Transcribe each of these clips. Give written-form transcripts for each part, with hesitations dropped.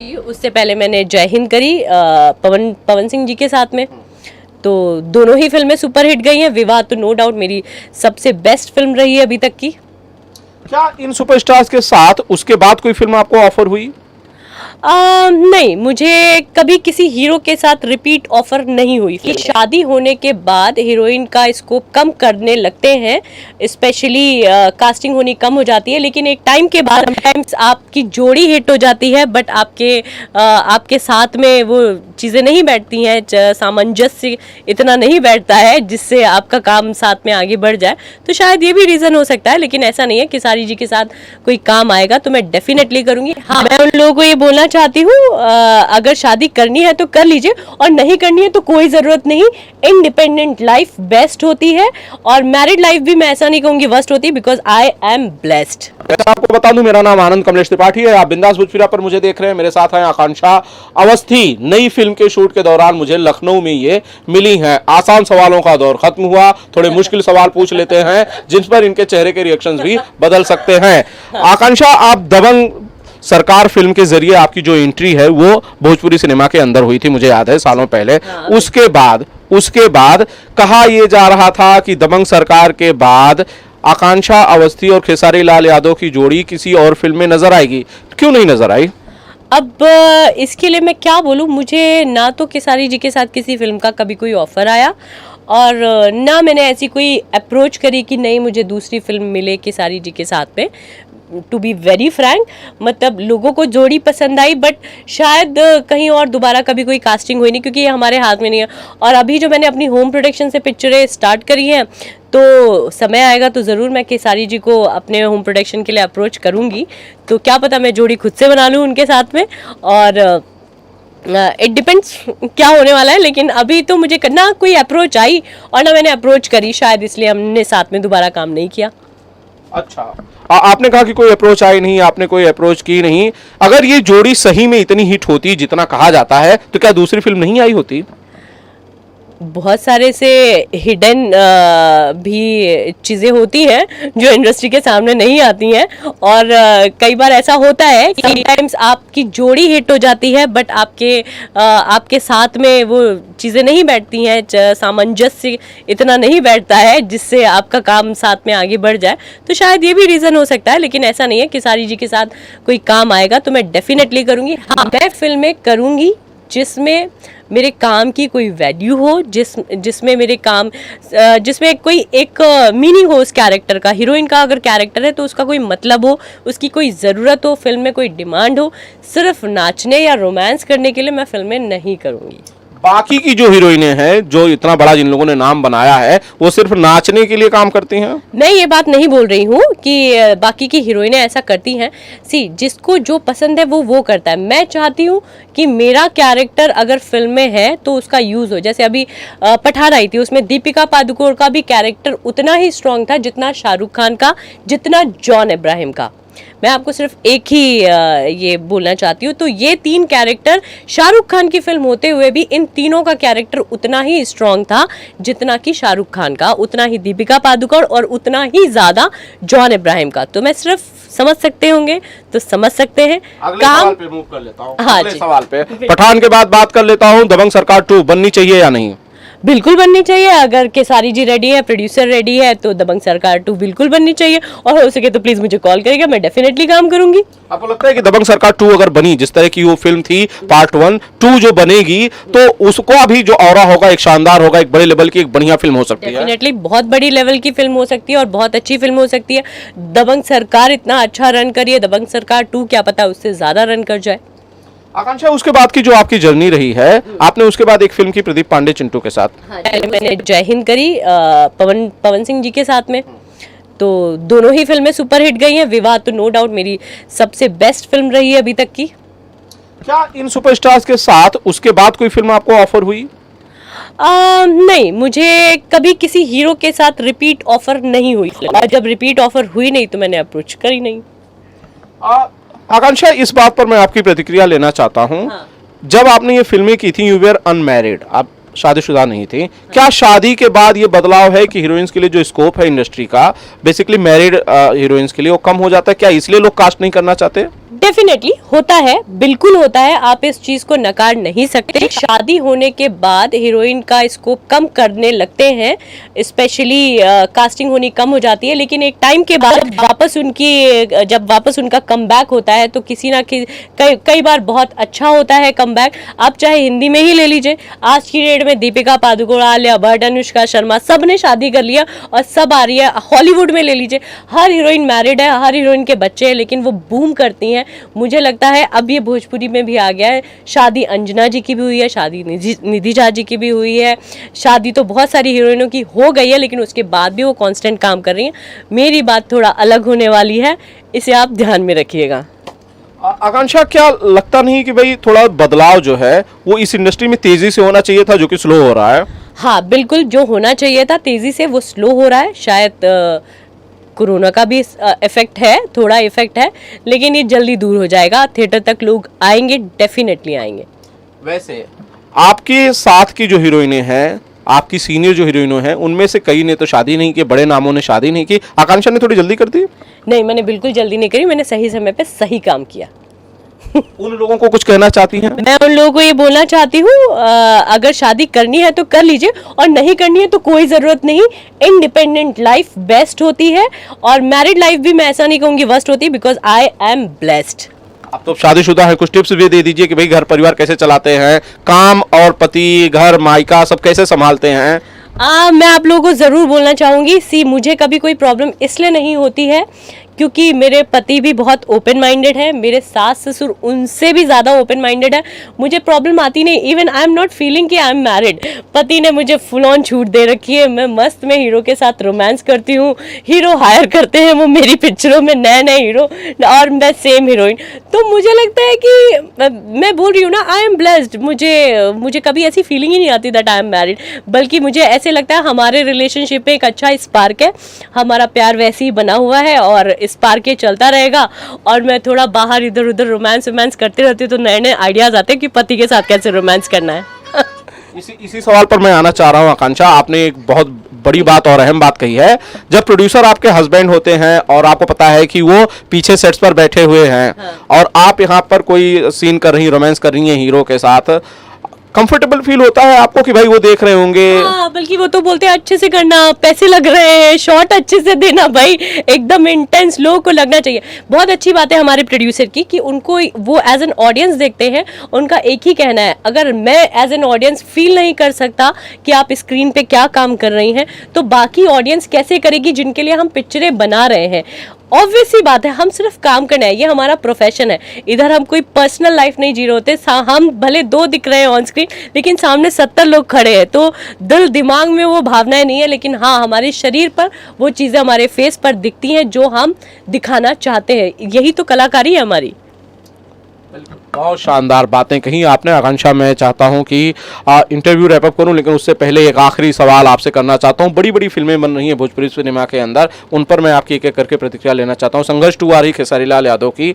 उससे पहले मैंने जय हिंद करी पवन सिंह जी के साथ में। तो दोनों ही फिल्में सुपरहिट गई हैं। विवाह तो नो डाउट मेरी सबसे बेस्ट फिल्म रही है अभी तक की। क्या इन सुपरस्टार्स के साथ उसके बाद कोई फिल्म आपको ऑफर हुई? नहीं, मुझे कभी किसी हीरो के साथ रिपीट ऑफर नहीं हुई। कि शादी होने के बाद हीरोइन का स्कोप कम करने लगते हैं, स्पेशली कास्टिंग होनी कम हो जाती है। लेकिन एक टाइम के बाद समटाइम्स आपकी जोड़ी हिट हो जाती है, बट आपके साथ में वो चीज़ें नहीं बैठती हैं, सामंजस्य इतना नहीं बैठता है जिससे आपका काम साथ में आगे बढ़ जाए। तो शायद ये भी रीज़न हो सकता है, लेकिन ऐसा नहीं है। खेसारी जी के साथ कोई काम आएगा तो मैं डेफिनेटली करूँगी। हाँ, मैं उन लोगों को ये बोलना चाहती हूँ, अगर शादी करनी है तो कर लीजिए, और नहीं करनी है तो कोई ज़रूरत नहीं। इंडिपेंडेंट लाइफ बेस्ट होती है, और मैरिड लाइफ भी मैं ऐसा नहीं कहूँगी वर्स्ट होती, बिकॉज आई एम ब्लेस्ड। आपको बता दूं, मेरा नाम आनंद कमलेश त्रिपाठी है। आप बिंदास भोजपुरा पर मुझे देख रहे हैं। मेरे साथ हैं आकांक्षा अवस्थी। नई फिल्म के शूट के दौरान मुझे लखनऊ में ये मिली हैं। आसान सवालों का दौर खत्म हुआ, थोड़े मुश्किल सवाल पूछ लेते हैं जिन पर इनके चेहरे के रिएक्शंस भी बदल सकते हैं। आकांक्षा, आप दबंग सरकार फिल्म के जरिए आपकी जो एंट्री है वो भोजपुरी सिनेमा के अंदर हुई थी, मुझे याद है सालों पहले। हाँ। उसके बाद कहा यह जा रहा था कि दबंग सरकार के बाद आकांक्षा अवस्थी और खेसारी लाल यादव की जोड़ी किसी और फिल्म में नजर आएगी। क्यों नहीं नजर आई? अब इसके लिए मैं क्या बोलूँ, मुझे ना तो खेसारी जी के साथ किसी फिल्म का कभी कोई ऑफर आया, और ना मैंने ऐसी कोई अप्रोच करी कि नहीं मुझे दूसरी फिल्म मिले खेसारी जी के साथ में। टू बी वेरी फ्रैंक, मतलब लोगों को जोड़ी पसंद आई, बट शायद कहीं और दोबारा कभी कोई कास्टिंग हुई नहीं, क्योंकि ये हमारे हाथ में नहीं है। और अभी जो मैंने अपनी होम प्रोडक्शन से पिक्चरें स्टार्ट करी हैं, तो समय आएगा तो ज़रूर मैं खेसारी जी को अपने होम प्रोडक्शन के लिए अप्रोच करूँगी। तो क्या पता मैं जोड़ी खुद से बना लूँ उनके साथ में, और इट डिपेंड्स क्या होने वाला है। लेकिन अभी तो मुझे ना कोई अप्रोच आई और ना मैंने अप्रोच करी, शायद इसलिए हमने साथ में दोबारा काम नहीं किया। अच्छा, आपने कहा कि कोई अप्रोच आई नहीं, आपने कोई अप्रोच की नहीं। अगर ये जोड़ी सही में इतनी हिट होती जितना कहा जाता है, तो क्या दूसरी फिल्म नहीं आई होती? बहुत सारे से हिडन भी चीज़ें होती हैं जो इंडस्ट्री के सामने नहीं आती हैं, और कई बार ऐसा होता है कि समटाइम्स आपकी जोड़ी हिट हो जाती है, बट आपके साथ में वो चीज़ें नहीं बैठती हैं, सामंजस्य इतना नहीं बैठता है जिससे आपका काम साथ में आगे बढ़ जाए। तो शायद ये भी रीज़न हो सकता है, लेकिन ऐसा नहीं है। खेसारी जी के साथ कोई काम आएगा तो मैं डेफिनेटली करूँगी। हाँ, मैं फिल्में करूँगी जिसमें मेरे काम की कोई वैल्यू हो, जिसमें मेरे काम जिसमें कोई एक मीनिंग हो उस कैरेक्टर का। हीरोइन का अगर कैरेक्टर है तो उसका कोई मतलब हो, उसकी कोई ज़रूरत हो, फिल्म में कोई डिमांड हो। सिर्फ नाचने या रोमांस करने के लिए मैं फिल्में नहीं करूँगी। बाकी की जो हीरोइनें हैं, जो इतना बड़ा जिन लोगों ने नाम बनाया है, वो सिर्फ नाचने के लिए काम करती हैं? मैं ये बात नहीं बोल रही हूँ कि बाकी की हीरोइनें ऐसा करती हैं। जिसको जो पसंद है वो करता है। मैं चाहती हूँ कि मेरा कैरेक्टर अगर फिल्म में है तो उसका यूज़ हो। जैसे अभी पठान आई थी, उसमें दीपिका पादुकोण का भी कैरेक्टर उतना ही स्ट्रॉन्ग था जितना शाहरुख खान का, जितना जॉन अब्राहम का। मैं आपको सिर्फ एक ही ये बोलना चाहती हूँ। तो ये 3 कैरेक्टर शाहरुख खान की फिल्म होते हुए भी इन तीनों का कैरेक्टर उतना ही स्ट्रॉन्ग था जितना कि शाहरुख खान का, उतना ही दीपिका पादुकोण और उतना ही ज़्यादा जॉन अब्राहम का। तो मैं सिर्फ समझ सकते होंगे तो समझ सकते हैं। अगले सवाल पे मूव कर लेता हूँ। हाँ, अगले सवाल पे पठान के बाद बात कर लेता हूँ, दबंग सरकार 2 बननी चाहिए या नहीं? बिल्कुल बननी चाहिए। अगर खेसारी जी रेडी है, प्रोड्यूसर रेडी है, तो दबंग सरकार 2 बिल्कुल बननी चाहिए। और हो सके तो प्लीज मुझे कॉल करिएगा, मैं डेफिनेटली काम करूंगी। आपको लगता है कि दबंग सरकार 2 अगर बनी, जिस तरह की वो फिल्म थी पार्ट 1, 2 जो बनेगी, तो उसको अभी जो ऑरा होगा एक शानदार होगा, एक बड़े लेवल की एक बढ़िया फिल्म हो सकती है? डेफिनेटली बहुत बड़ी लेवल की फिल्म हो सकती है और बहुत अच्छी फिल्म हो सकती है। दबंग सरकार इतना अच्छा रन करी है, दबंग सरकार 2 क्या पता उससे ज्यादा रन कर जाए। आकांक्षा, उसके बाद की जो आपकी जर्नी रही है, आपने उसके बाद एक फिल्म की प्रदीप पांडे चिंटू के साथ। हाँ, मैंने जय हिंद करी पवन सिंह जी के साथ में। तो दोनों ही फिल्में सुपरहिट गई हैं। विवाह तो नो डाउट मेरी सबसे बेस्ट फिल्म रही है अभी तक की। क्या इन सुपरस्टार्स के साथ उसके बाद कोई फिल्म आपको ऑफर हुई? नहीं, मुझे कभी किसी हीरो के साथ रिपीट ऑफर नहीं हुई, और जब रिपीट ऑफर हुई नहीं तो मैंने अप्रोच करी नहीं। आकांक्षा, इस बात पर मैं आपकी प्रतिक्रिया लेना चाहता हूँ। हाँ। जब आपने ये फिल्में की थी, यू वेर अनमैरिड, आप शादीशुदा नहीं थी। क्या शादी के बाद ये बदलाव है कि हीरोइंस के लिए जो स्कोप है इंडस्ट्री का, बेसिकली मैरिड हीरोइंस के लिए वो कम हो जाता है? क्या इसलिए लोग कास्ट नहीं करना चाहते? डेफिनेटली होता है, बिल्कुल होता है, आप इस चीज को नकार नहीं सकते। शादी होने के बाद हीरोइन का स्कोप कम करने लगते हैं, स्पेशली कास्टिंग होनी कम हो जाती है, लेकिन एक टाइम के बाद जब वापस उनका कमबैक होता है तो किसी ना कई बार बहुत अच्छा होता है कमबैक। आप चाहे हिंदी में ही ले लीजिए, आज की डेट में दीपिका पादुकोण, आलिया भट्ट, अनुष्का शर्मा सब ने शादी कर लिया और सब आ रही है। हॉलीवुड में ले लीजिए, हर हीरोइन मैरिड है, हर हीरोइन के बच्चे हैं, लेकिन वो बूम करती हैं। मुझे लगता है अब ये भोजपुरी में भी आ गया है। शादी अंजना जी की भी हुई है, शादी निधि झा जी की भी हुई है, शादी तो बहुत सारी हीरोइनों की हो गई है, लेकिन उसके बाद भी वो कांस्टेंट काम कर रही हैं। मेरी बात थोड़ा अलग होने वाली है, इसे आप ध्यान में रखिएगा। आकांक्षा, क्या लगता नहीं कि भाई थोड़ा बदलाव जो है वो इस इंडस्ट्री में तेजी से होना चाहिए था, जो कि स्लो हो रहा है? हाँ बिल्कुल, जो होना चाहिए था तेजी से वो स्लो हो रहा है। शायद कोरोना का भी इफेक्ट है, थोड़ा इफेक्ट है, लेकिन ये जल्दी दूर हो जाएगा। थिएटर तक लोग आएंगे, डेफिनेटली आएंगे। वैसे आपके साथ की जो हीरोइनें हैं, आपकी सीनियर जो हीरोइनों हैं, उनमें से कई ने तो शादी नहीं की, बड़े नामों ने शादी नहीं की। आकांक्षा ने थोड़ी जल्दी कर दी? नहीं, मैंने बिल्कुल जल्दी नहीं करी, मैंने सही समय पे सही काम किया। उन लोगों को कुछ कहना चाहती हैं? मैं उन लोगों को ये बोलना चाहती हूँ, अगर शादी करनी है तो कर लीजिए, और नहीं करनी है तो कोई ज़रूरत नहीं। इंडिपेंडेंट लाइफ बेस्ट होती है, और मैरिड लाइफ भी मैं ऐसा नहीं कहूँगी वर्स्ट होती, बिकॉज आई एम ब्लेस्ड। आप तो शादीशुदा है, कुछ टिप्स भी दे दीजिए कि भाई घर परिवार कैसे चलाते हैं, काम और पति, घर, मायका सब कैसे संभालते हैं। मैं आप लोगों को ज़रूर बोलना चाहूँगी, मुझे कभी कोई प्रॉब्लम इसलिए नहीं होती है क्योंकि मेरे पति भी बहुत ओपन माइंडेड है, मेरे सास ससुर उनसे भी ज़्यादा ओपन माइंडेड है। मुझे प्रॉब्लम आती नहीं, even I am not feeling कि आई एम मैरिड। पति ने मुझे फुल ऑन छूट दे रखी है, मैं मस्त में हीरो के साथ रोमांस करती हूँ, हीरो हायर करते हैं वो मेरी पिक्चरों में नए नए हीरो, और मैं सेम हीरोइन। तो मुझे लगता है कि मैं बोल रही हूँ ना, आई एम ब्लेस्ड। मुझे कभी ऐसी फीलिंग ही नहीं आती दैट आई एम मैरिड, बल्कि मुझे ऐसे लगता है हमारे रिलेशनशिप में एक अच्छा स्पार्क है, हमारा प्यार वैसे ही बना हुआ है और स्पार्क के चलता रहेगा। और मैं थोड़ा बाहर इधर उधर रोमांस करते रहती हूँ, तो नए नए आइडियाज आते हैं कि पति के साथ कैसे रोमांस करना है। इसी सवाल पर मैं आना चाह रहा हूँ आकांक्षा, आपने एक बहुत बड़ी बात और अहम बात कही है। जब प्रोड्यूसर आपके हस्बैंड होते हैं और आपको पता है कि वो पीछे सेट्स पर बैठे हुए हैं, हाँ, और आप यहाँ पर कोई सीन कर रही हैं, रोमांस कर रही हैं हीरो के साथ, कंफर्टेबल फील होता है आपको कि भाई वो देख रहे होंगे? हाँ, बल्कि वो तो बोलते हैं अच्छे से करना, पैसे लग रहे हैं, शॉट अच्छे से देना, भाई एकदम इंटेंस, लोगों को लगना चाहिए। बहुत अच्छी बात है हमारे प्रोड्यूसर की कि उनको वो एज एन ऑडियंस देखते हैं। उनका एक ही कहना है, अगर मैं एज एन ऑडियंस फील नहीं कर सकता कि आप स्क्रीन पे क्या काम कर रही हैं, तो बाकी ऑडियंस कैसे करेगी जिनके लिए हम पिक्चरें बना रहे हैं। ऑब्वियस सी बात है, हम सिर्फ काम करना है, ये हमारा प्रोफेशन है। इधर हम कोई पर्सनल लाइफ नहीं जी रहे होते। हम भले 2 दिख रहे हैं ऑन स्क्रीन, लेकिन सामने 70 लोग खड़े हैं, तो दिल दिमाग में वो भावनाएं नहीं है, लेकिन हाँ हमारे शरीर पर वो चीज़ें हमारे फेस पर दिखती हैं जो हम दिखाना चाहते हैं। यही तो कलाकारी है हमारी। बहुत शानदार बातें कही आपने आकांक्षा। मैं चाहता हूं कि इंटरव्यू रैप अप करूं, लेकिन उससे पहले एक आखिरी सवाल आपसे करना चाहता हूं। बड़ी बड़ी फिल्में बन रही हैं भोजपुरी सिनेमा के अंदर, उन पर मैं आपकी एक एक करके प्रतिक्रिया लेना चाहता हूं। संघर्ष 2 आ रही, खेसारी लाल यादव की,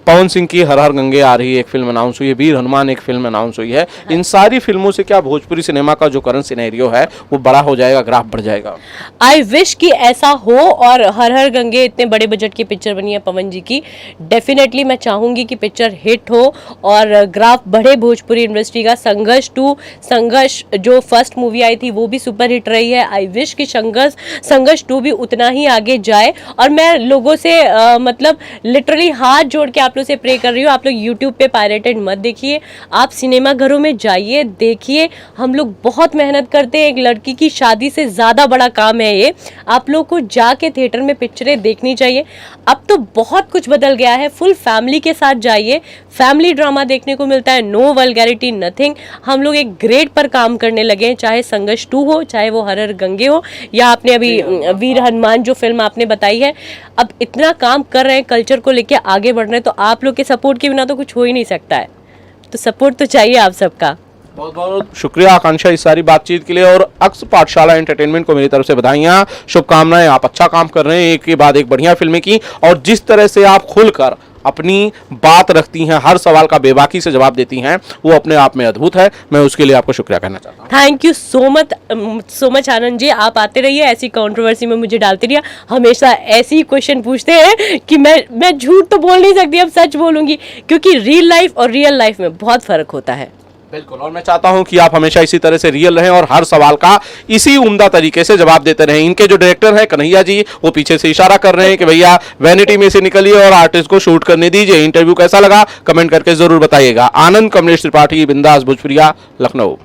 पवन सिंह की हर हर गंगे आ रही है, एक फिल्म अनाउंस हुई है, वीर हनुमान एक फिल्म अनाउंस हुई है। इन सारी फिल्मों से क्या भोजपुरी सिनेमा का जो करंट सिनेरियो है वो बड़ा हो जाएगा, ग्राफ बढ़ जाएगा? आई विश कि ऐसा हो, और हर हर गंगे इतने बड़े बजट की पिक्चर बनी है पवन जी की, डेफिनेटली मैं चाहूँगी कि पिक्चर हिट हो और ग्राफ बढ़े भोजपुरी इंडस्ट्री का। संघर्ष जो फर्स्ट मूवी आई थी वो भी सुपर हिट रही है। आई विश कि संघर्ष 2 भी उतना ही आगे जाए। और मैं लोगों से मतलब लिटरली हाथ जोड़ के आप लोग से प्रे कर रही हूँ, आप लोग यूट्यूब पे पायरेटेड मत देखिए, आप सिनेमा घरों में जाइए, देखिए। हम लोग बहुत मेहनत करते हैं, एक लड़की की शादी से ज़्यादा बड़ा काम है ये। आप लोग को जाके थिएटर में पिक्चरें देखनी चाहिए। अब तो बहुत कुछ बदल गया है, फुल फैमिली के साथ जाइए, फैमिली ड्रामा देखने को मिलता है, नो वल्गैरिटी, नथिंग। हम लोग एक ग्रेड पर काम करने लगे हैं, चाहे संघर्ष 2 हो, चाहे वो हर हर गंगे हो, या आपने अभी वीर हनुमान जो फिल्म आपने बताई है। अब इतना काम कर रहे हैं, कल्चर को लेके आगे बढ़ रहे हैं, तो आप लोग के सपोर्ट के बिना तो कुछ हो ही नहीं सकता है। तो सपोर्ट तो चाहिए आप सबका। बहुत बहुत शुक्रिया आकांक्षा इस सारी बातचीत के लिए, और अक्स पाठशाला एंटरटेनमेंट को मेरी तरफ से बधाइयाँ, शुभकामनाएं। आप अच्छा काम कर रहे हैं, एक के बाद एक बढ़िया फिल्में की, और जिस तरह से आप खुलकर अपनी बात रखती हैं, हर सवाल का बेबाकी से जवाब देती हैं, वो अपने आप में अद्भुत है। मैं उसके लिए आपको शुक्रिया कहना चाहता हूँ। Thank you so much Anand ji, आप आते रहिए, ऐसी कंट्रोवर्सी में मुझे डालते रहिए, हमेशा ऐसे ही क्वेश्चन पूछते हैं कि मैं झूठ तो बोल नहीं सकती, अब सच बोलूंगी, क्योंकि रियल लाइफ और रियल लाइफ में बहुत फर्क होता है। बिल्कुल, और मैं चाहता हूं कि आप हमेशा इसी तरह से रियल रहें और हर सवाल का इसी उम्दा तरीके से जवाब देते रहें। इनके जो डायरेक्टर हैं कन्हैया जी, वो पीछे से इशारा कर रहे हैं कि भैया वैनिटी में से निकलिए और आर्टिस्ट को शूट करने दीजिए। इंटरव्यू कैसा लगा कमेंट करके जरूर बताइएगा। आनंद कमलेश त्रिपाठी, बिंदास भोजपुरिया, लखनऊ।